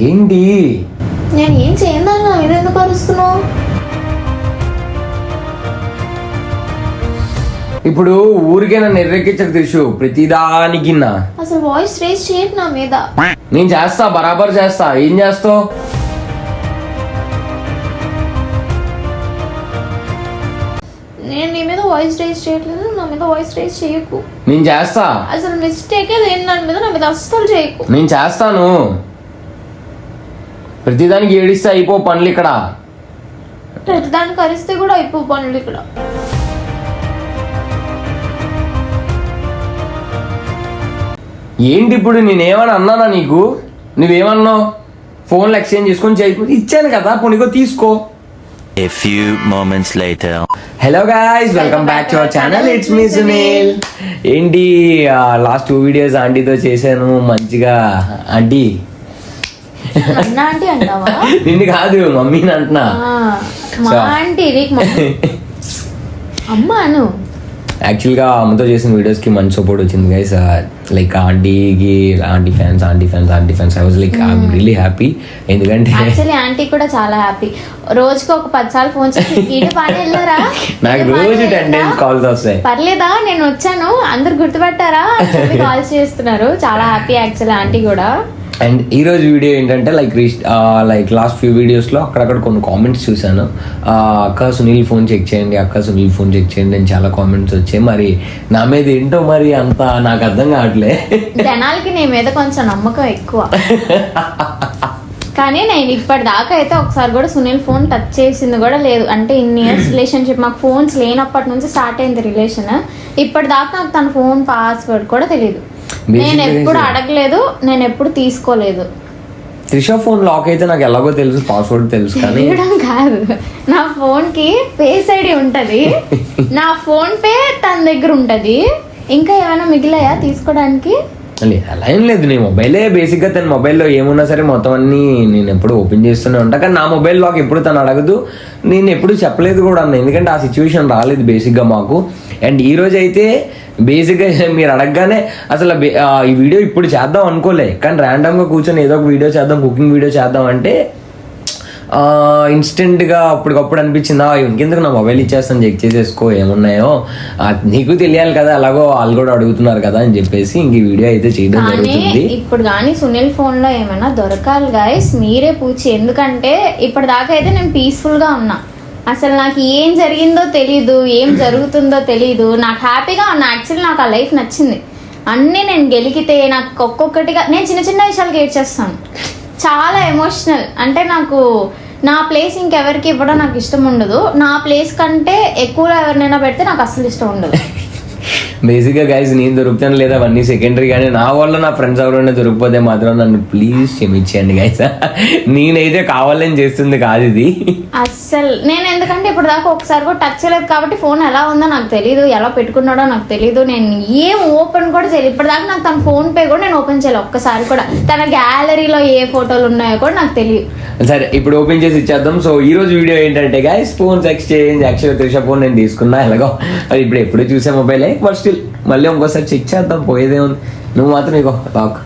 ఏంటి? నేను ఏం చేయను, ఇది ఎందుకు అరుస్తున్నావు? ఇప్పుడు ఊరికే నన్ను ఎర్రెక్కించక తెలుసు ప్రతిదానికి. అసలు వాయిస్ రేస్ చేయకు నా మీద. నేను చేస్తా, బరాబర్ చేస్తా. ఏం చేస్తావు? నేను నీ మీద వాయిస్ రేస్ చేయట్లేదు, నా మీద వాయిస్ రేస్ చేయకు. నేను చేస్తా. అసలు మిస్టేకే లేని దాని మీద నా మీద అస్సలు చేయకు. నేను చేస్తాను. ప్రతిదానికి ఏడిస్తే అయిపో పనులు ఇక్కడ. ప్రతిదానికి అరిస్తే కూడా అయిపో పనులు ఇక్కడ. ఏంటి ఇప్పుడు నేనేమని అన్నానా నీకు? నువ్వేమన్నావు? ఫోన్లు ఎక్స్చేంజ్ చేసుకొని చేయి ఇచ్చాను కదా, పొనిగో తీసుకో. A few moments later. Hello guys, welcome back to our channel. It's me Sunil. ఏంటి లాస్ట్ 2 వీడియోస్ ఆంటీతో చేశాను మంచిగా. ఆంటీ అన్నా ఆంటీ అంటావా? నిన్ను కాదు, మమ్మీని అంటున్నా. మా ఆంటీ అమ్మాను. యాక్చువల్గా అమ్మతో చేసిన వీడియోస్కి మంచి సపోర్ట్ వచ్చింది guys. Like aunty fans I was like I'm really happy. ఎందుకంటే యాక్చువల్లీ ఆంటీ కూడా చాలా హ్యాపీ. రోజుకి ఒక 10 సార్లు ఫోన్ చేసి ఇటు బాగా వెళ్ళారా, నాకు రోజు 10 days కాల్స్ వస్తాయి. పర్లేదా నేను వచ్చాను, అందరు గుర్తుపట్టారా కాల్స్ చేస్తున్నారు. చాలా హ్యాపీ యాక్చువల్లీ ఆంటీ కూడా. అండ్ ఈరోజు వీడియో ఏంటంటే లైక్ లాస్ట్ ఫ్యూ వీడియోస్లో అక్కడక్కడ కొన్ని కామెంట్స్ చూశాను. అక్క సునీల్ ఫోన్ చెక్ చేయండి అని చాలా కామెంట్స్ వచ్చాయి. మరి నా మీద ఏంటో మరి అంత నాకు అర్థం కావట్లే. జనాలకి నీ మీద కొంచెం నమ్మకం ఎక్కువ. కానీ నేను ఇప్పటిదాకా అయితే ఒకసారి కూడా సునీల్ ఫోన్ టచ్ చేసింది కూడా లేదు. అంటే ఇన్ని ఇయర్స్ రిలేషన్షిప్, మాకు ఫోన్స్ లేనప్పటి నుంచి స్టార్ట్ అయింది రిలేషన్. ఇప్పటిదాకా నాకు తన ఫోన్ పాస్వర్డ్ కూడా తెలియదు. నేను ఎప్పుడు అడగలేదు, నేను ఎప్పుడు తీసుకోలేదు. త్రిష ఫోన్ లాక్ అయితే నాకు ఎలాగో తెలుసు, పాస్వర్డ్ తెలుసు. కానీ కాదు, నా ఫోన్ కి ఫేస్ ఐడి ఉంటది, నా ఫోన్ పే తన దగ్గర ఉంటది. ఇంకా ఏమైనా మిగిలాయా తీసుకోవడానికి? అలా ఏం లేదు. నీ మొబైలే బేసిక్గా, తన మొబైల్లో ఏమున్నా సరే మొత్తం అన్ని నేను ఎప్పుడు ఓపెన్ చేస్తూనే ఉంటా. కానీ నా మొబైల్ లాక్ ఎప్పుడు తను అడగదు, నేను ఎప్పుడు చెప్పలేదు కూడా అన్న. ఎందుకంటే ఆ సిచ్యువేషన్ రాలేదు బేసిక్గా మాకు. అండ్ ఈ రోజు అయితే బేసిక్గా మీరు అడగగానే అసలు ఈ వీడియో ఇప్పుడు చేద్దాం అనుకోలే, కానీ ర్యాండమ్గా కూర్చొని ఏదో ఒక వీడియో చేద్దాం, కుకింగ్ వీడియో చేద్దాం అంటే ఇన్స్టెంట్గా అప్పటికప్పుడు అనిపించిందా ఇంకెందుకు నా మొబైల్ ఇచ్చేస్తాను, చెక్ చేసేసుకో ఏమున్నాయో, నీకు తెలియాలి కదా, అలాగో వాళ్ళు కూడా అడుగుతున్నారు కదా అని చెప్పేసి ఇంక ఈ వీడియో అయితే చేయడం జరుగుతుంది. ఇప్పుడు కానీ సునీల్ ఫోన్ లో ఏమైనా దొరకాలి గైస్, మీరే పూచి. ఎందుకంటే ఇప్పటిదాకా అయితే నేను పీస్ఫుల్ గా ఉన్నా. అసలు నాకు ఏం జరిగిందో తెలీదు, ఏం జరుగుతుందో తెలీదు. నాకు హ్యాపీగా ఉన్నా. యాక్చువల్లీ నాకు ఆ లైఫ్ నచ్చింది. అన్నీ నేను గెలిగితే నాకు ఒక్కొక్కటిగా నేను చిన్న చిన్న విషయాలు ఏడ్చేస్తాను. చాలా ఎమోషనల్. అంటే నాకు నా ప్లేస్ ఇంకెవరికి ఇవ్వడం నాకు ఇష్టం ఉండదు. నా ప్లేస్ కంటే ఎక్కువ ఎవరినైనా పెడితే నాకు అసలు ఇష్టం ఉండదు. బేసిక్గా గైస్ నేను దొరుకుతాను లేదా అవన్నీ సెకండరీ, కానీ నా వల్ల నా ఫ్రెండ్స్ ఎవరైనా దొరికిపోతే మాత్రం నన్ను ప్లీజ్ క్షమించండి గైస్. నేనైతే కావాలని చేస్తుంది కాదు ఇది అస్సలు. నేను ఎందుకంటే ఇప్పుడు దాకా ఒకసారి కూడా టచ్ చేయలేదు కాబట్టి ఫోన్ ఎలా ఉందో నాకు తెలియదు, ఎలా పెట్టుకున్నాడో నాకు తెలియదు. నేను ఏం ఓపెన్ కూడా చేయలేదు ఇప్పటిదాకా. నాకు తన ఫోన్ పే కూడా నేను ఓపెన్ చేయలేదు ఒక్కసారి కూడా. తన గ్యాలరీలో ఏ ఫోటోలు ఉన్నాయో కూడా నాకు తెలియదు. సరే ఇప్పుడు ఓపెన్ చేసి ఇచ్చేద్దాం. సో ఈ రోజు వీడియో ఏంటంటే గైస్, ఫోన్స్ ఎక్స్చేంజ్. యాక్చువల్గా త్రిష ఫోన్ నేను తీసుకున్నా ఎలాగో, అది ఇప్పుడు ఎప్పుడు చూసే మొబైలే, బట్ స్టిల్ మళ్ళీ ఇంకోసారి చెక్ చేద్దాం, పోయేదే ఉంది. నువ్వు మాత్రం ego lock,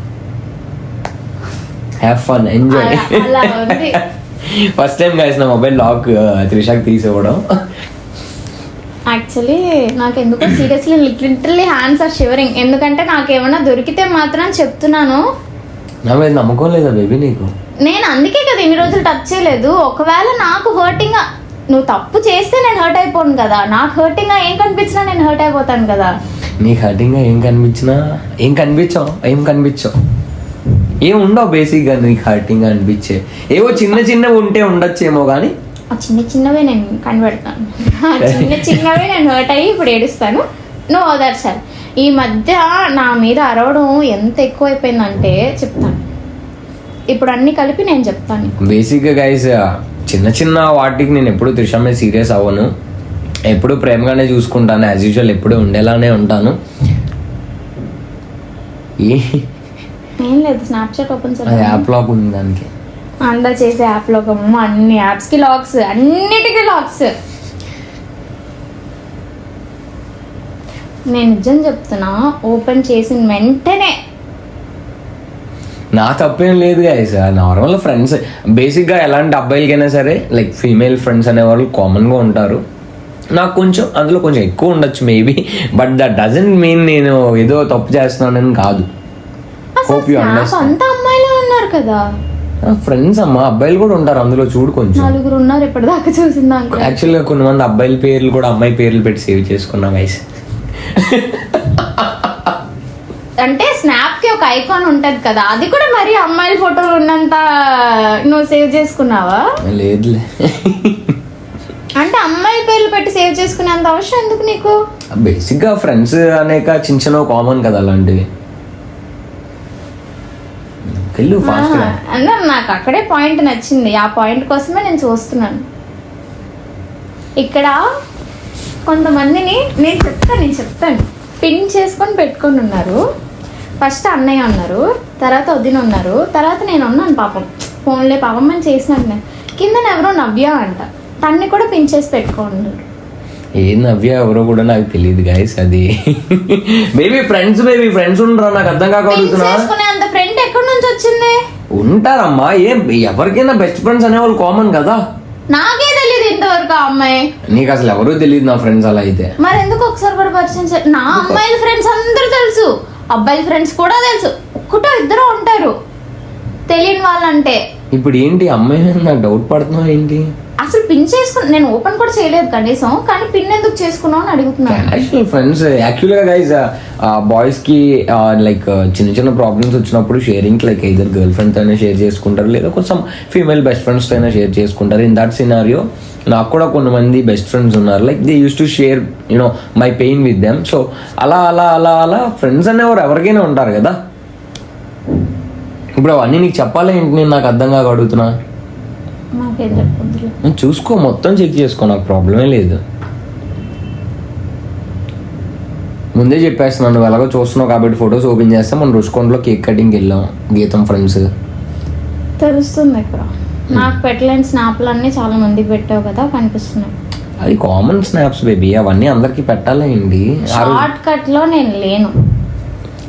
have fun, enjoy. First time guys నా మొబైల్ లాక్ త్రిషకి తీసివ్వడం. యాక్చువల్లీ నాకు ఎందుకో seriously literally hands are shivering. ఎందుకంటే నాకు ఏమైనా దొరికితే మాత్రం చెప్తున్నాను. నా మీద నమ్మకం లేదా బేబీ నీకు? నేను అందుకే కదా ఇన్ని రోజులు టచ్ చేయలేదు. ఒకవేళ నాకు హర్టింగ్, నువ్వు తప్పు చేస్తే నేను హర్ట్ అయిపోను కదా. నాకు హర్టింగ్ ఏం కనిపించినా నేను హర్ట్ అయిపోతాను కదా. నీకు హర్టింగ్ ఏం కనిపించావు ఏం ఉండవు బేసిక్గా. నీకు హర్టింగ్ అనిపించే ఏవో చిన్నవి ఉంటే ఉండొచ్చేమో, కానీ చిన్నవే నేను కనిపెడతాను. చిన్నవే నేను హర్ట్ అయ్యి ఇప్పుడు ఏడుస్తాను. నువ్వు ఓదార్చాలి. ఈ మధ్య నా మీద అరవడం ఎంత ఎక్కువైపోయిందంటే చెప్తాను. ఇప్పుడు అన్ని కలిపి నేను చెప్తాను. బేసిక్గా గైస్ చిన్న వాటికి నేను ఎప్పుడు త్రిష మీద సీరియస్ అవ్వను. ఎప్పుడు ప్రేమగానే చూసుకుంటాను, యాజ్ యూజువల్ ఎప్పుడు ఉండేలానే ఉంటాను. ఏం లేదు, స్నాప్చాట్ ఓపెన్ చేయాలి. యాప్ లాక్ ఉంది దానికి. అందా చేసే యాప్ లాక్, అన్ని యాప్స్కి లాక్స్, అన్నిటికీ లాక్స్. నేను నిజం చెప్తున్నా, ఓపెన్ చేసిన వెంటనే నా తప్పేం లేదు గైస్, నార్మల్ ఫ్రెండ్స్ బేసిక్గా ఎలాంటి అబ్బాయిలకైనా సరే లైక్ ఫీమేల్ ఫ్రెండ్స్ అనేవాళ్ళు కామన్గా ఉంటారు. నాకు కొంచెం అందులో కొంచెం ఎక్కువ ఉండొచ్చు maybe, but that doesn't mean నేను ఏదో తప్పు చేస్తున్నానని కాదు. Hope you understand. అంత అమ్మాయిలే ఉన్నారు కదా ఫ్రెండ్స్ అమ్మా, అబ్బాయిలు కూడా ఉంటారు అందులో, చూడు కొంచెం. 4 ఉన్నారు ఇప్పటిదాకా చూసిందా. యాక్చువల్గా కొంతమంది అబ్బాయిల పేర్లు కూడా అమ్మాయి పేర్లు పెట్టి సేవ్ చేసుకున్నా గైస్. అంటే స్నాప్ కి ఒక ఐకాన్ ఉంటది కదా, అది కూడా మరి అమ్మాయిల ఫోటోలు ఉన్నంత నువ్వు సేవ్ చేసుకున్నావా? లేదులే. అంటే అమ్మాయిల పేర్లు పెట్టి సేవ్ చేసుకునేంత అవసరం ఎందుకు నీకు? బేసిక్గా ఫ్రెండ్స్ అనేక చిన్న చిన్న కామన్ కదా అలాంటివి. వెళ్ళు ఫాస్ట్. అంటే నాకు అక్కడే పాయింట్ నచ్చింది, ఆ పాయింట్ కోసమే నేను చూస్తున్నాను. ఇక్కడ కొంతమందిని నేను చెప్తాను పిన్ చేసుకొని పెట్టుకొని ఉన్నారు. ఫస్ట్ అన్నయ్య ఉన్నారు, తర్వాత వదిన ఉన్నారు, తర్వాత నేను ఉన్నాను. పాపం ఫోన్లే పాపం అని చేసినట్టు కింద ఎవరో నవ్య అంట, తన్ని కూడా పిన్ చేసి పెట్టుకున్నారు. ఏ నవ్య ఎవరో కూడా నాకు తెలియదు గైస్. అది మేబీ ఫ్రెండ్స్ ఉండరా, నాకు అర్థం కాకపోతున్నా. అంత ఫ్రెండ్ ఎక్కడి నుంచి వచ్చింది? ఉంటారమ్మా, ఎవరికైనా బెస్ట్ ఫ్రెండ్స్ అనేవాళ్ళు కామన్ కదా. నాకే తెలియదు ఇంతవరకు ఆ అమ్మాయి. నీకు అసలు ఎవరూ తెలియదు నా ఫ్రెండ్స్ అలా అయితే. మరి ఎందుకు ఒకసారి కూడా పరిచయం నా అమ్మాయిల ఫ్రెండ్స్ అందరూ తెలుసు, అబ్బాయిల ఫ్రెండ్స్ కూడా తెలుసు, ఒక్కటో ఇద్దరు ఉంటారు తెలియని వాళ్ళంటే. ఇప్పుడు ఏంటి అమ్మాయి నాకు డౌట్ పడుతున్నావు ఏంటి? అసలు పిన్ చేసుకుని నేను ఓపెన్ కూడా చేయలేదు కనీసం, కానీ పిన్ ఎందుకు చేసుకున్నావు అని అడుగుతున్నాను. క్యాషువల్ ఫ్రెండ్స్ యాక్చువల్గా గైస్, బాయ్స్ కి లైక్ చిన్న చిన్న ప్రాబ్లమ్స్ వచ్చినప్పుడు షేరింగ్ లైక్ ఇద్దరు గర్ల్ ఫ్రెండ్స్ అయినా షేర్ చేసుకుంటారు, లేదా కొంచెం ఫీమేల్ బెస్ట్ ఫ్రెండ్స్ అయినా షేర్ చేసుకుంటారు. ఇన్ దట్ సినారియో నాకు కూడా కొంతమంది బెస్ట్ ఫ్రెండ్స్ ఉన్నారు, like they use to share you know my pain with them. So అలా ఫ్రెండ్స్ అనేవారు ఎవరికైనా ఉంటారు కదా. ఇప్పుడు అవన్నీ నీకు చెప్పాలి ఏంటి, నేను నాకు అర్థం కాక అడుగుతున్నా. నాకేం చెప్పొద్దులే. చూసుకో, మొత్తం చెక్ చేసుకో, నాకు ప్రాబ్లమే లేదు. ముందే చెప్పేస్తున్నాను, నువ్వు ఎలాగో చూస్తున్నావు కాబట్టి ఫొటోస్ ఓపెన్ చేస్తే మనం రుషికొండలో కేక్ కటింగ్కి వెళ్ళాం గీతం ఫ్రెండ్స్. తెలుస్తుంది ఇక్కడ నాకు పెట్టలేని స్నాప్లు అన్నీ చాలా మందికి పెట్టావు కదా, కనిపిస్తున్నాయి. అది కామన్ స్నాప్స్ బేబీ, అవన్నీ అందరికి పెట్టాలండి. షార్ట్ కట్ లో నేను లేను.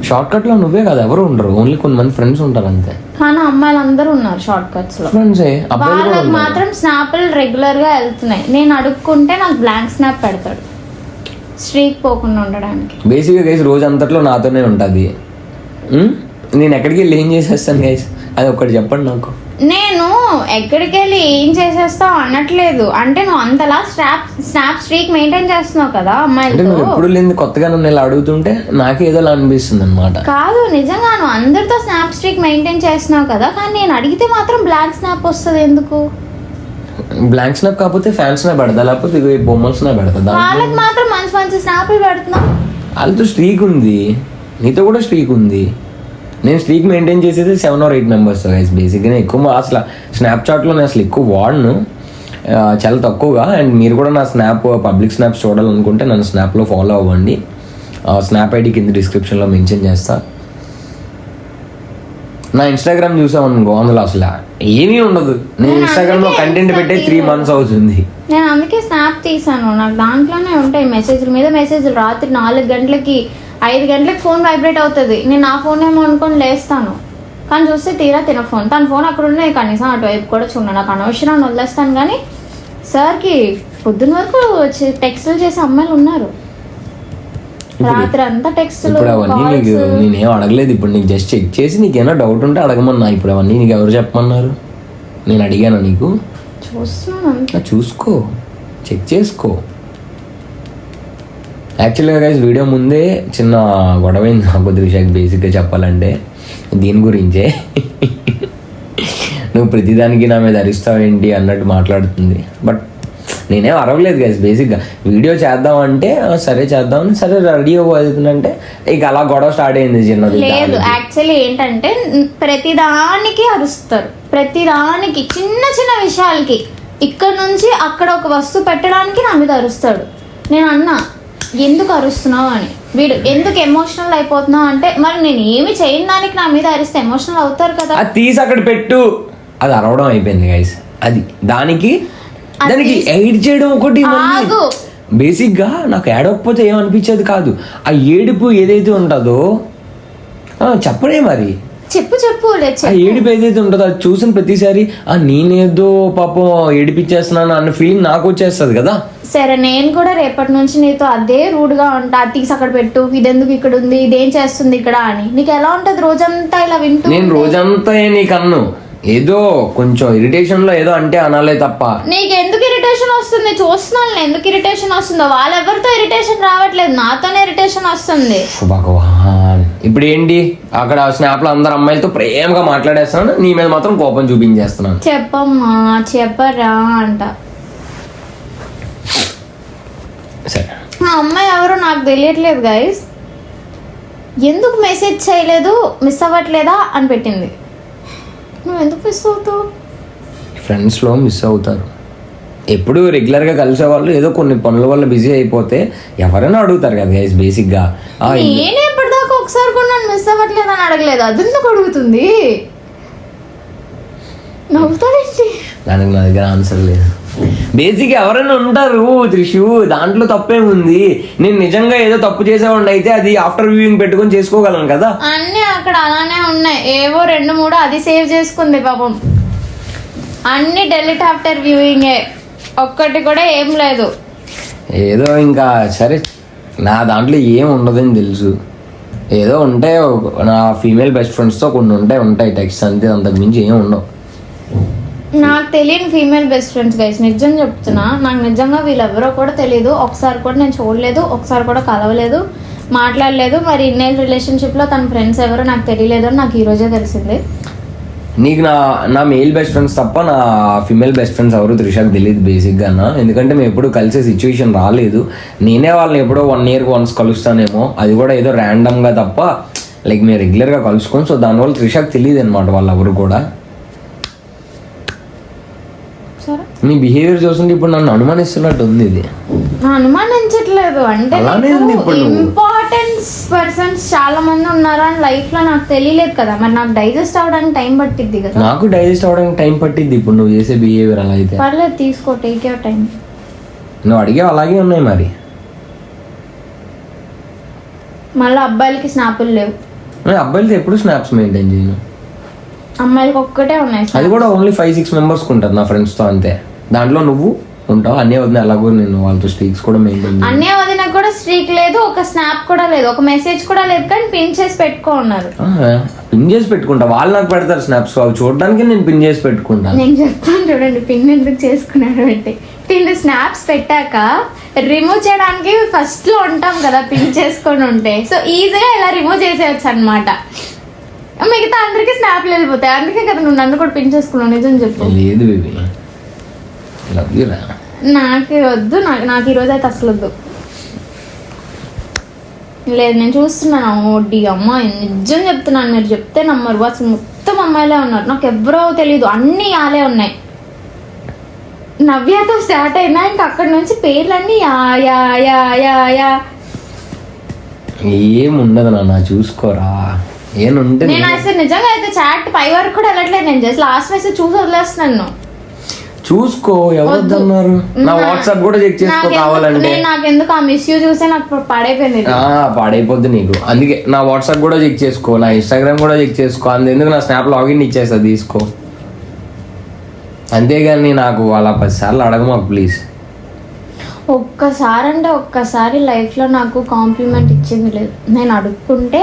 షార్ట్ కట్ లో నువ్వే కదా, ఎవరు ఉండరు, ఓన్లీ కొంతమంది ఫ్రెండ్స్ ఉంటారు అంతే. కానీ అమ్మాయిలు అందరూ ఉన్నారు షార్ట్ కట్స్ లో. ఫ్రెండ్సే, వాళ్ళకి మాత్రం స్నాప్లు రెగ్యులర్ గా వెళ్తున్నాయి. నేను అడుక్కుంటే నాకు బ్లాంక్ స్నాప్ పెడతాడు స్ట్రీక్ పోకుండా ఉండడానికి. బేసిక్గా గైస్ రోజు అంతట్లో నాతోనే ఉంటుంది. నేను ఎక్కడికి వెళ్ళి ఏం చేసేస్తాను గైస్, అది ఒక్కటి చెప్పండి నాకు. నేను ఎక్కడికి వెళ్ళి ఏం చేసేస్తావు అనట్లేదు, అంటే నువ్వు అంతలా స్నాప్ స్ట్రీక్ మెయింటైన్ చేస్తున్నావు కదా అమ్మాయిలతో. నువ్వు ఎప్పుడు లేని కొత్తగా నన్ను ఇలా అడుగుతుంటే నాకు ఏదో అనిపిస్తుంది అనమాట. కాదు, నిజంగా నువ్వు అందరితో స్నాప్ స్ట్రీక్ మెయింటైన్ చేస్తున్నావు కదా, కానీ నేను అడిగితే మాత్రం బ్లాంక్ స్నాప్ వస్తుంది ఎందుకు? బ్లాంక్ స్నాప్ కాకపోతే ఫ్యాన్స్ నే పెడతా, లేకపోతే బొమ్మల్స్ నే పెడతా. వాళ్ళకి మాత్రం మంచి మంచి స్నాప్లు పెడుతున్నావు. వాళ్ళతో స్ట్రీక్ ఉంది, నీతో కూడా స్ట్రీక్ ఉంది. నేను స్ట్రీక్ మెయింటైన్ చేసేది 7 or 8 మెంబర్స్ గైస్. బేసిక్గా నేను ఎక్కువ అసలు స్నాప్చాట్లో నేను అసలు ఎక్కువ వాడను, చాలా తక్కువగా. అండ్ మీరు కూడా నా స్నాప్ పబ్లిక్ స్నాప్స్ చూడాలనుకుంటే నన్ను స్నాప్లో ఫాలో అవ్వండి. స్నాప్ ఐడి కింద డిస్క్రిప్షన్లో మెన్షన్ చేస్తా. నా ఇన్స్టాగ్రామ్ చూసామనుకో, అందులో అసలు ఏమీ ఉండదు. నేను ఇన్స్టాగ్రామ్లో కంటెంట్ పెట్టే 3 months అవుతుంది. నేను అందుకే స్నాప్ తీసాను, నాకు దాంట్లోనే ఉంటాయి మెసేజ్ల మీద మెసేజ్లు. రాత్రి 4 గంటలకి 5 గంటలకు ఫోన్ వైబ్రేట్ అవుతుంది, నేను నా ఫోన్ ఏమో అనుకొని లేస్తాను, కానీ చూస్తే తీరా తిన ఫోన్, తన ఫోన్ అక్కడ ఉన్నాయి, కనీసం అటువైపు కూడా చూడ. నాకు అనవసరం వదిలేస్తాను. కానీ సార్కి పొద్దున్న వరకు టెక్స్టులు చేసే అమ్మాయిలు ఉన్నారు, రాత్రి అంతా టెక్స్టులు. ఇప్పుడు అవన్నీ నీకు నేనేం అడగలేదు, ఇప్పుడు నీకు జస్ట్ చెక్ చేసి నీకేమైనా డౌట్ ఉంటే అడగమన్నా. ఇప్పుడు అవన్నీ నీకు ఎవరు చెప్పమన్నారు? నేను అడిగాను నీకు? చూస్తున్నాను, చూసుకో, చెక్ చేసుకో. యాక్చువల్గా గైస్ వీడియో ముందే చిన్న గొడవ అయింది నాకు త్రిషాకి. బేసిక్గా చెప్పాలంటే దీని గురించే. నువ్వు ప్రతిదానికి నా మీద అరిస్తావేంటి అన్నట్టు మాట్లాడుతుంది. బట్ నేనేం అరవలేదు గైస్. బేసిక్గా వీడియో చేద్దామంటే సరే చేద్దామని, సరే రెడీ అవుతుందంటే ఇక అలా గొడవ స్టార్ట్ అయింది చిన్నది. లేదు యాక్చువల్లీ ఏంటంటే ప్రతిదానికి అరుస్తారు, ప్రతిదానికి చిన్న చిన్న విషయాలకి. ఇక్కడ నుంచి అక్కడ ఒక వస్తువు పెట్టడానికి నా మీద అరుస్తాడు. నేను అన్నా ఎందుకు అరుస్తున్నావు అని. వీడు ఎందుకు ఎమోషనల్ అయిపోతున్నావు అంటే, మరి నేను ఏమి చేయని దానికి నా మీద అరిస్తే ఎమోషనల్ అవుతారు కదా. అది తీసి అక్కడ పెట్టు, అది అరవడం అయిపోయింది గైస్. అది దానికి ఎయిడ్ చేయడం ఒకటి. బేసిక్గా నాకు ఏడవకపోతే ఏమనిపించేది కాదు, ఆ ఏడుపు ఏదైతే ఉంటుందో చెప్పడే మరి చెప్పు చెప్పు ఆ ఏడుపు ఏదైతే ఉంటుందో అది చూసిన ప్రతిసారి నేనేదో పాపం ఏడిపించేస్తున్నాను అన్న ఫీలింగ్ నాకు వచ్చేస్తుంది కదా. సరే నేను కూడా రేపటి నుంచి నీతో అదే రూడ్గా ఉంటా, అది తీసి అక్కడ పెట్టు, ఇదెందుకు ఇక్కడ ఉంది, ఇదేం చేస్తుంది ఇక్కడ అని. నీకు ఎలా ఉంటది రోజంతా ఇలా వింటూ? నేను రోజంతా నీకు అన్ను, ఏదో కొంచెం ఇరిటేషన్ లో ఏదో అంటే అనాలే తప్ప. నీకు ఎందుకు ఇరిటేషన్ వస్తుంది? చూస్తున్నాను ఎందుకు ఇరిటేషన్ వస్తుందో. వాళ్ళెవరితో ఇరిటేషన్ రావట్లేదు, నాతోనే ఇరిటేషన్ వస్తుంది. భగవాన్, ఇప్పుడు ఏంటి అక్కడ స్నాప్ లో అందరు అమ్మాయిలతో ప్రేమగా మాట్లాడేస్తున్నాను, నీ మీద మాత్రం కోపం చూపించేస్తున్నాను. చెప్పమ్మా చెప్పరా అంట. సరే, ఆ అమ్మాయి ఎవరో నాకు తెలియట్లేదు గైస్. ఎందుకు మెసేజ్ చేయలేదు, మిస్ అవ్వట్లేదా అని పెట్టింది. నువ్వు ఎందుకు మిస్ అవుతావు? ఫ్రెండ్స్లో మిస్ అవుతారు. ఎప్పుడు రెగ్యులర్గా కలిసే వాళ్ళు ఏదో కొన్ని పనుల వల్ల బిజీ అయిపోతే ఎవరైనా అడుగుతారు కదా గైస్ బేసిక్గా. నేనే ఎప్పటిదాకా ఒకసారి కూడా నన్ను మిస్ అవ్వట్లేదు అని అడగలేదు, అది ఎందుకు అడుగుతుంది? నవ్వుతాడేంటి? దానికి నా దగ్గర ఆన్సర్ లేదు. బేసిక్గా ఎవరైనా ఉంటారు త్రిషు, దాంట్లో తప్పేముంది. నేను నిజంగా ఏదో తప్పు చేసేవాడిని అయితే అది ఆఫ్టర్ వ్యూయింగ్ పెట్టుకొని చేసుకోగలను కదా. అన్నీ అక్కడ అలానే ఉన్నాయి, ఏవో 2-3 అది సేవ్ చేసుకుంది పాపం. అన్ని డెలిట్ ఆఫ్టర్ వ్యూయింగే, ఒక్కటి కూడా ఏం లేదు. ఏదో ఇంకా సరే, నా దాంట్లో ఏం ఉండదని తెలుసు. ఏదో ఉంటే నా ఫీమేల్ బెస్ట్ ఫ్రెండ్స్తో కొన్ని ఉంటాయి టెక్స్ట్, అంతే, అంతకు మించి ఏం ఉండవు. నాకు తెలియని ఫీమేల్ బెస్ట్ ఫ్రెండ్స్ గైస్, నిజం చెప్తున్నా. నాకు నిజంగా వీళ్ళెవరో కూడా తెలియదు. ఒకసారి కూడా నేను చూడలేదు, ఒకసారి కూడా కలవలేదు, మాట్లాడలేదు. మరి ఇన్నేళ్ళ రిలేషన్షిప్లో తన ఫ్రెండ్స్ ఎవరో నాకు తెలియలేదు అని నాకు ఈరోజే తెలిసింది. నీకు నా మేల్ బెస్ట్ ఫ్రెండ్స్ తప్ప నా ఫీమేల్ బెస్ట్ ఫ్రెండ్స్ ఎవరు త్రిషాకి తెలియదు బేసిక్గా. ఎందుకంటే మేము ఎప్పుడు కలిసే సిచ్యువేషన్ రాలేదు. నేనే వాళ్ళని ఎప్పుడో 1 year once కలుస్తానేమో, అది కూడా ఏదో ర్యాండమ్గా తప్ప లైక్ మేము రెగ్యులర్గా కలుసుకోం. సో దానివల్ల త్రిషాకి తెలియదు అనమాట వాళ్ళు ఎవరు కూడా. నీ బిహేవియర్ చూస్తుంటే ఇప్పుడు నన్ను అనుమానిస్తున్నట్టు ఉంది. ఇది అనుమానించట్లేదు అంటే ఇంపార్టెన్స్ పర్సన్స్ చాలా మంది ఉన్నారు అని లైఫ్ లో నాకు తెలియలేదు కదా. మరి నాకు డైజెస్ట్ అవడానికి టైం పట్టిద్ది కదా. నాకు డైజెస్ట్ అవడానికి టైం పట్టిద్ది ఇప్పుడు నువ్వు చేసే బిహేవియర్ అలా అయితే. పర్లేదు తీసుకో, టేక్ యువర్ టైం. నువ్వు అడిగే అలాగే ఉన్నాయి మరి. మళ్ళీ అబ్బాయిలకి స్నాపులు లేవు. అబ్బాయిలతో ఎప్పుడు స్నాప్స్ మెయింటైన్ చేయను, అమ్మాయిలకి ఒక్కటే ఉన్నాయి. అది కూడా ఓన్లీ 5-6 members ఉంటుంది నా ఫ్రెండ్స్తో అంతే. దాంట్లో నువ్వు ఉంటావు, అన్నీ వదిన అలాగూ నేను వాళ్ళతో స్ట్రీక్స్ కూడా మెయింటైన్. అన్నీ వదిన కూడా స్ట్రీక్ లేదు, ఒక స్నాప్ కూడా లేదు, ఒక మెసేజ్ కూడా లేదు, కానీ పిన్ చేసి పెట్టుకో ఉన్నారు. పిన్ చేసి పెట్టుకుంటా, వాళ్ళు నాకు పెడతారు స్నాప్స్, అవి చూడడానికి నేను పిన్ చేసి పెట్టుకుంటాను. నేను చెప్తాను చూడండి పిన్ ఎందుకు చేసుకున్నాను అంటే, పిన్ స్నాప్స్ పెట్టాక రిమూవ్ చేయడానికి ఫస్ట్ లో ఉంటాం కదా పిన్ చేసుకొని ఉంటే, సో ఈజీగా ఇలా రిమూవ్ చేసేయచ్చు అనమాట. మిగతా అందరికి స్నాప్లు వెళ్ళిపోతాయి. అందుకే కదా నువ్వు నన్ను కూడా పిన్ చేసుకున్నావు. నిజం చెప్పు. లేదు బేబీ, లవ్ యూ రా. నాకు వద్దు, నాకు ఈరోజు అయితే అసలు వద్దు. లేదు నేను చూస్తున్నాను ఓడి అమ్మాయి, నిజం చెప్తున్నాను, మీరు చెప్తే నమ్మరు. అసలు మొత్తం అమ్మాయిలే ఉన్నారు, నాకు ఎవరో తెలియదు, అన్నీ యాలే ఉన్నాయి. నవ్యతో స్టార్ట్ అయినా ఇంకా అక్కడి నుంచి పేర్లన్నీ yeah yeah yeah yeah yeah. ఏముండదు నాన్న, చూసుకోరా. ఏముంటే నేను అసలు నిజంగా అయితే చాట్ పై వరకు కూడా వెళ్ళట్లేదు. నేను జస్ట్ లాస్ట్ మెసేజ్ చూసి వదిలేస్తున్నాను. చూసుకో, ఎవరన్నారు. నా వాట్సాప్ కూడా చెక్ చేసుకో కావాలంటే. నాకెందుకు ఆ మిస్ యూ చూసే నాకు పాడైపోయింది. పాడైపోద్ది నీకు, అందుకే నా వాట్సాప్ కూడా చెక్ చేసుకో, నా ఇన్స్టాగ్రామ్ కూడా చెక్ చేసుకో. అందుకు నా స్నాప్ లాగిన్ ఇచ్చేస్తా, తీసుకో. అంతేగాని నాకు అలా 10 సార్లు అడగమాకు ప్లీజ్. ఒక్కసారి అంటే ఒక్కసారి లైఫ్లో నాకు కాంప్లిమెంట్ ఇచ్చింది లేదు. నేను అడుక్కుంటే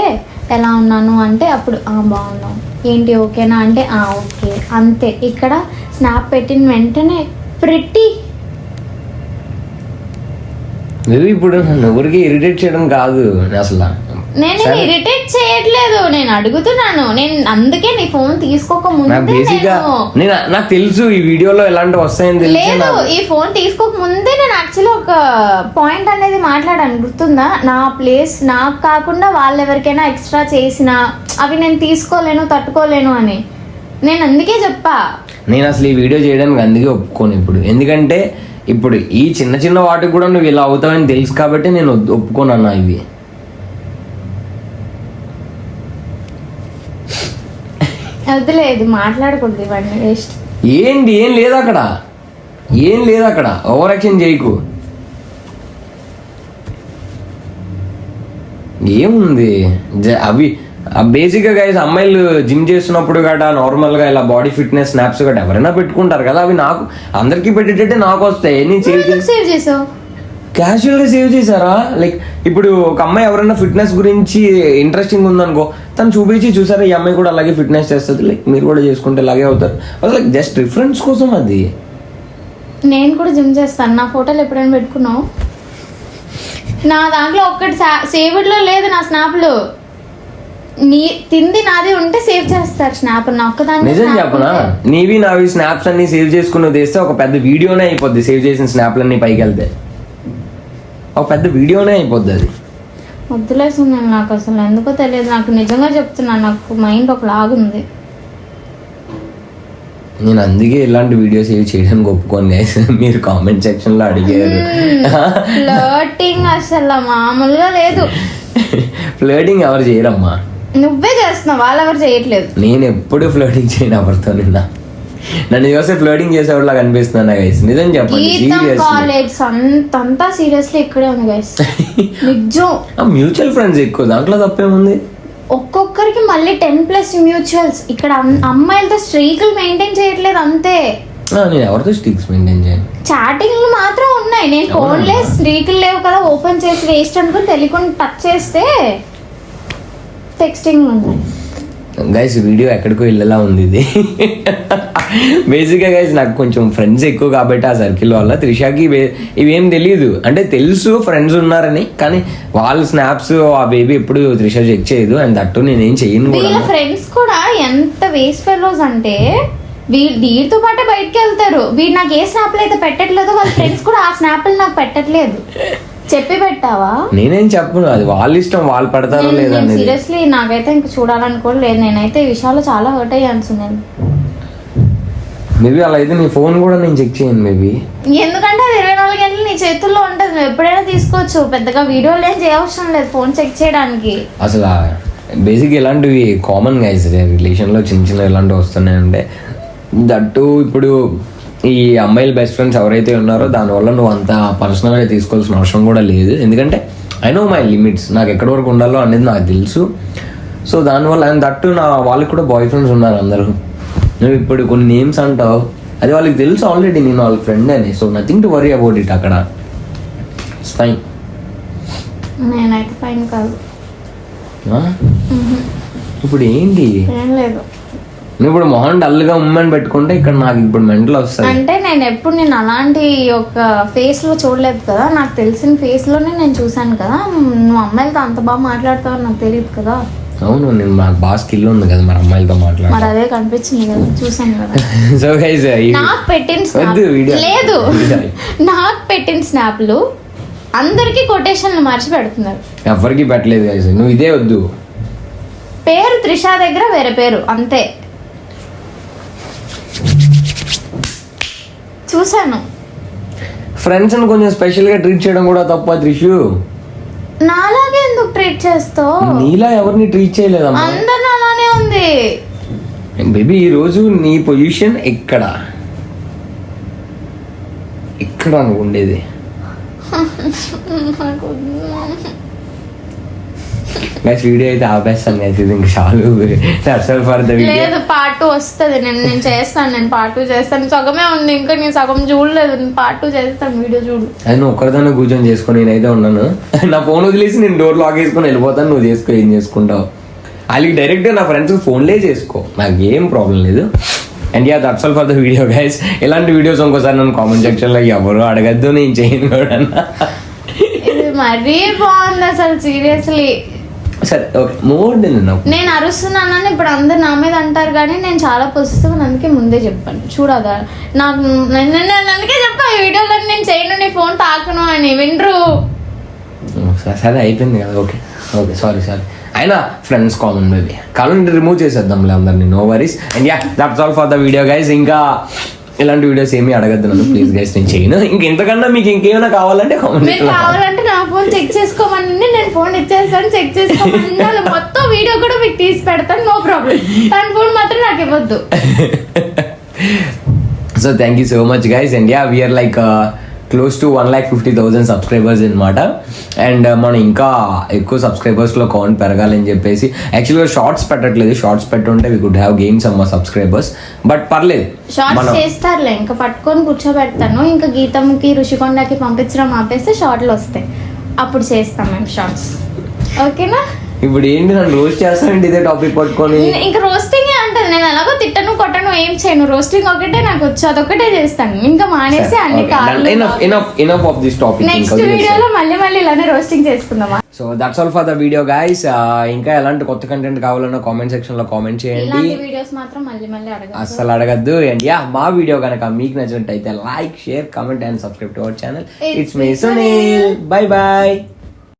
ఎలా ఉన్నాను అంటే అప్పుడు బాగున్నాను, ఏంటి ఓకేనా అంటే ఓకే, అంతే. ఇక్కడ స్నాప్ పెట్టిన వెంటనే ప్రిట్టి. ఇప్పుడు నన్ను ఎవరికి ఇరిటేట్ చేయడం కాదు అసలు. నేను ఇరిటేట్ చేయట్లేదు, నేను అడుగుతున్నాను. నేను అందుకే నీ ఫోన్ తీసుకోక ముందే నాకు తెలుసు ఈ వీడియోలో ఎలాంటి వస్తాయని తెలుసు. లేదు, ఈ ఫోన్ తీసుకోక ముందే నేను యాక్చువల్లీ ఒక పాయింట్ అనేది మాట్లాడాను, గుర్తుందా? నా ప్లేస్ నాకు కాకుండా వాళ్ళు ఎవరికైనా ఎక్స్ట్రా చేసినా అవి నేను తీసుకోలేను, తట్టుకోలేను అని నేను అందుకే చెప్పా. నేను అసలు ఈ వీడియో చేయడానికి అందుకే ఒప్పుకోను ఇప్పుడు. ఎందుకంటే ఇప్పుడు ఈ చిన్న చిన్న వాటికి కూడా నువ్వు ఇలా అవుతావని తెలుసు కాబట్టి నేను ఒప్పుకోను అన్నా. ఇవి వద్దులేదు, మాట్లాడకూడదు ఇవన్నీ, వేస్ట్. ఏంటి ఏం లేదు అక్కడ, ఏం లేదు అక్కడ, ఓవర్ యాక్షన్ చేయకు. ఏముంది అవి బేసిక్ గా గైస్ అమ్మాయిలు జిమ్ చేస్తున్నప్పుడు గట్రా నార్మల్ గా ఇలా బాడీ ఫిట్నెస్ స్నాప్స్ గట్రా ఎవరైనా పెట్టుకుంటారు కదా, అవి నాకు అందరికి పెట్టేటట్టే నాకు వస్తాయి. నేను సేవ్ చేసావు క్యాజువల్ గా సేవ్ చేశారా? లైక్ ఇప్పుడు ఒక అమ్మాయి ఎవరైనా ఫిట్నెస్ గురించి ఇంట్రెస్టింగ్ ఉందనుకో, తను చూపించి చూసారా ఈ అమ్మాయి కూడా అలాగే ఫిట్నెస్ చేస్తుంది, లైక్ మీరు కూడా చేసుకుంటే ఇలాగే అవుతారు. లైక్ జస్ట్ రిఫరెన్స్ కోసం అది. నేను కూడా జిమ్ చేస్తాను. నా ఫోటోలు ఎప్పుడైనా పెట్టుకున్నావు? నా దాంట్లో ఒక్కటి సేవ్డ్ లో లేదు. నా స్నాప్లు నీ తింది నాది ఉంటే సేవ్ చేస్తారు స్నాప్. నా ఒక్కదాన్ని నిజం చెప్పనా, నీవి నావి స్నాప్స్ అన్ని సేవ్ చేసుకుని తెస్తే ఒక పెద్ద వీడియోనే అయిపోద్ది. సేవ్ చేసిన స్నాప్లన్నీ పైకి వెళ్తే ఒక పెద్ద వీడియోనే అయిపోద్ది అది. వద్దులేసున్నాను. నాకు అసలు ఎందుకో తెలియదు. నాకు నిజంగా చెప్తున్నాను, నాకు మైండ్ ఒక లాగుంది. నేను అందుకే ఇలాంటి వీడియోస్ ఏవి చేయడానికి ఒప్పుకోను గైస్. మీరు కామెంట్ సెక్షన్ లో అడిగారు. ఫ్లర్టింగ్ అసలు మామూలుగా లేదు. ఫ్లర్టింగ్ ఎవరు చేయరమ్మా, నువ్వే చేస్తున్నావు, వాళ్ళు ఎవరు చేయట్లేదు. నేను ఎప్పుడు ఫ్లర్టింగ్ చేయను ఎవరితో. నన్ను చూస్తే ఫ్లర్టింగ్ చేసేవాళ్ళ కనిపిస్తున్నా గైస్. నిజం చెప్పండి, కాలేజ్ అంతా సీరియస్లీ ఇక్కడే ఉంది గైస్. నిజం. మ్యూచువల్ ఫ్రెండ్స్ ఎక్కువ, దాంట్లో తప్పేముంది? ఒక్కొక్కరికి మళ్ళీ 10+ మ్యూచువల్స్. ఇక్కడ అమ్మాయిలతో స్ట్రీకులు మెయింటైన్ చేయట్లేదు అంతే. నేను ఎవరితో స్ట్రీక్స్ మెయింటైన్ చేయను. చాటింగ్లు మాత్రం ఉన్నాయి. నేను ఫోన్లే స్ట్రీకులు లేవు కదా, ఓపెన్ చేసి వేస్ట్ అనుకుని తెలియకుండా టచ్ చేస్తే టెక్స్టింగ్ ఉన్నాయి. గైస్ వీడియో ఎక్కడికో వెళ్ళేలా ఉంది ఇది. బేసిక్గా గైస్ నాకు కొంచెం ఫ్రెండ్స్ ఎక్కువ కాబట్టి ఆ సర్కిల్ వల్ల త్రిషాకి ఇవేం తెలియదు. అంటే తెలుసు ఫ్రెండ్స్ ఉన్నారని, కానీ వాళ్ళ స్నాప్స్ ఆ బేబీ ఎప్పుడు త్రిష చెక్ చేయదు. అండ్ దట్టు నేనేం చెయ్యను కూడా. వీళ్ళ ఫ్రెండ్స్ కూడా ఎంత వేస్ట్ ఫెలోస్ అంటే వీడితో పాటే బయటకు వెళ్తారు. వీడు నాకు ఏ స్నాప్లు అయితే పెట్టట్లేదో వాళ్ళ ఫ్రెండ్స్ కూడా ఆ స్నాప్లు నాకు పెట్టట్లేదు. చెప్పి పెట్టావా? నేనేం చెప్పను, అది వాళ్ళ ఇష్టం, వాళ్ళు పెడతారో లేదా. సీరియస్లీ నాకైతే ఇంక చూడాలనుకోవడం లేదు. నేనైతే ఈ విషయాల్లో చాలా హర్ట్ అయ్యాను నేను. మేబీ అలా అయితే నీ ఫోన్ కూడా నేను చెక్ చేయను మేబీ. ఎందుకంటే అది 24 గంటలు నీ చేతుల్లో ఉంటుంది, నువ్వు ఎప్పుడైనా తీసుకోవచ్చు. పెద్దగా వీడియోలు ఏం చేయవసరం లేదు ఫోన్ చెక్ చేయడానికి. అసలు బేసిక్ ఇలాంటివి కామన్ గైస్ రిలేషన్లో చిన్న చిన్న ఇలాంటివి వస్తున్నాయంటే. దట్టు ఇప్పుడు ఈ అమ్మాయిల బెస్ట్ ఫ్రెండ్స్ ఎవరైతే ఉన్నారో దానివల్ల నువ్వు అంత పర్సనల్గా తీసుకోవాల్సిన అవసరం కూడా లేదు. ఎందుకంటే ఐ నో మై లిమిట్స్, నాకు ఎక్కడి వరకు ఉండాలో అనేది నాకు తెలుసు. సో దానివల్ల అండ్ దట్టు నా వాళ్ళకి కూడా బాయ్ ఫ్రెండ్స్ ఉన్నారు అందరూ. నువ్వు ఇప్పుడు కొన్ని నేమ్స్ అంటావు, అది వాళ్ళకి తెలుసు ఆల్రెడీ నేను వాళ్ళ ఫ్రెండ్ అని. So nothing to worry about it. అక్కడ ఫైన్. నేనైతే ఫైన్ కాదు. ఇప్పుడు ఏంటి ఏం లేదు. నువ్వు ఇప్పుడు మొహం డల్గా ఉమ్మని పెట్టుకుంటే ఇక్కడ నాకు ఇప్పుడు మెంటల్ వస్తుంది. అంటే నేను అలాంటి ఒక ఫేస్ లో చూడలేదు కదా, నాకు తెలిసిన ఫేస్ లోనే నేను చూసాను కదా. నువ్వు అమ్మాయిలతో అంత బాగా మాట్లాడతావు నాకు తెలియదు కదా. అవును, నేను నాకు బాగా స్కిల్ ఉంది కదా మరి అమ్మాయిలతో మాట్లాడ. మరి అదే కనిపించింది కదా, చూసాను కదా. సో గైస్ నాకు పెట్టిన స్నాప్ లేదు, నాకు పెట్టిన స్నాప్లు అందరికి కొటేషన్లు మార్చి పెడుతున్నారు. ఎవరికి పెట్టలేదు గైస్, నువ్వు ఇదే వద్దు. పేరు త్రిష దగ్గర వేరే పేరు అంతే. చూసాను. ఫ్రెండ్స్ ని కొంచెం స్పెషల్ గా ట్రీట్ చేయడం కూడా తప్ప త్రిషు. నాలాగే ఎందుకు ట్రీట్ చేస్తావు? నీలా ఎవరిని ట్రీట్ చేయలేదమ్మా, అందరు అలానే ఉంది. బేబీ ఈ రోజు నీ పొజిషన్ ఎక్కడ నువ్వు ఉండేది. వీడియో అయితే ఆపేస్తాను గైస్, ఇది ఇంకా చాలు. లేదు పార్ట్ 2 వస్తుంది. నేను చేస్తాను, నేను పార్ట్ 2 చేస్తాను. సగమే ఉంది ఇంకా, నేను సగం చూడలేదు. పార్ట్ 2 చేస్తాను, వీడియో చూడు. అది నువ్వు ఒక్కరిదాన్ని కూర్చొని చేసుకొని నేనైతే ఉన్నాను. నా ఫోన్ వదిలేసి నేను డోర్ లాక్ వేసుకొని వెళ్ళిపోతాను. నువ్వు చేసుకో, ఏం చేసుకుంటావు. వాళ్ళకి డైరెక్ట్గా నా ఫ్రెండ్స్ ఫోన్లే చేసుకో, నాకు ఏం ప్రాబ్లం లేదు. And ya that's all for the video guys. ఇలాంటి వీడియోస్ ఇంకోసారి నన్ను కామెంట్ సెక్షన్లో ఎవరు అడగద్దు, నేను చేయను కూడా. ఇది మరీ బాగుంది అసలు సీరియస్లీ. సరే ఓకే, మోర్ నేను అరుస్తున్నానని ఇప్పుడు అందరు నా మీద అంటారు, కానీ నేను చాలా పొజిటివ్, అందుకే ముందే చెప్పాను. చూడదా నాకు అందుకే చెప్పా ఈ వీడియోలో నేను చేయను, నీ ఫోన్ తాకను అని. వినరు. సరే అయిపోయింది కదా, ఓకే ఓకే సారీ. అయినా ఫ్రెండ్స్ కామన్ బేబీ, కావాలంటే రిమూవ్ చేసేద్దాంలే అందరినీ, no worries. And ya that's all for the video guys. ఇంకా ఇలాంటి వీడియోస్ ఏమీ అడగద్దు నన్ను ప్లీజ్ గైస్, నేను చేయను. ఇంతకన్నా మీకు ఇంకేమైనా కావాలంటే కావాలంటే నా ఫోన్ చెక్ చేసుకోమని, నేను ఫోన్ ఇచ్చేస్తాను, చెక్ చేసుకోమని మొత్తం వీడియో కూడా మీకు తీసి పెడతాను, నో ప్రాబ్లం. తన ఫోన్ మాత్రం నాకు ఇవ్వద్దు. So thank you so much guys. And ya we're like close to 1,50,000 subscribers అనమాట. అండ్ మనం ఇంకా ఎక్కువ సబ్స్క్రైబర్స్లో కౌంట్ పెరగాలని చెప్పేసి యాక్చువల్గా షార్ట్స్ పెట్టట్లేదు. షార్ట్స్ పెట్టుంటే we could have gain some subscribers, but పర్లేదు. షార్ట్స్ చేస్తారులే, ఇంకా పట్టుకొని కూర్చోబెడతాను. ఇంకా గీతంకి ఋషికొండకి పంపించడం ఆపేస్తే షార్ట్లు వస్తాయి, అప్పుడు చేస్తాం మేము షార్ట్స్. ఓకేనా? ఇప్పుడు ఏంటి నన్ను రోస్ట్ చేస్తానండి ఇదే టాపిక్ పట్టుకొని? ఇంకా రోస్టింగ్ అంటది. నేను ఎలాగో తిట్టను కొట్టను ఏం చేయను, రోస్టింగ్ ఒకటే నాకు వచ్చు, అదొకటే చేస్తాను. ఇంకా మానేసి అన్ని enough of this topic. Next వీడియోలో మళ్ళీ ఇలానే రోస్టింగ్ చేసుకుందామా. So that's all for the video guys. ఇంకా ఎలాంటి కొత్త కంటెంట్ కావాలన్నా కామెంట్ సెక్షన్ లో కామెంట్ చేయండి. ఇలాంటి వీడియోస్ మాత్రం మళ్ళీ అడగదు, అస్సలు అడగద్దు. అండ్ యా, మా వీడియో కనుక మీకు నచ్చినట్టయితే like, share, comment and subscribe to our channel. It's me Sunil. Bye bye.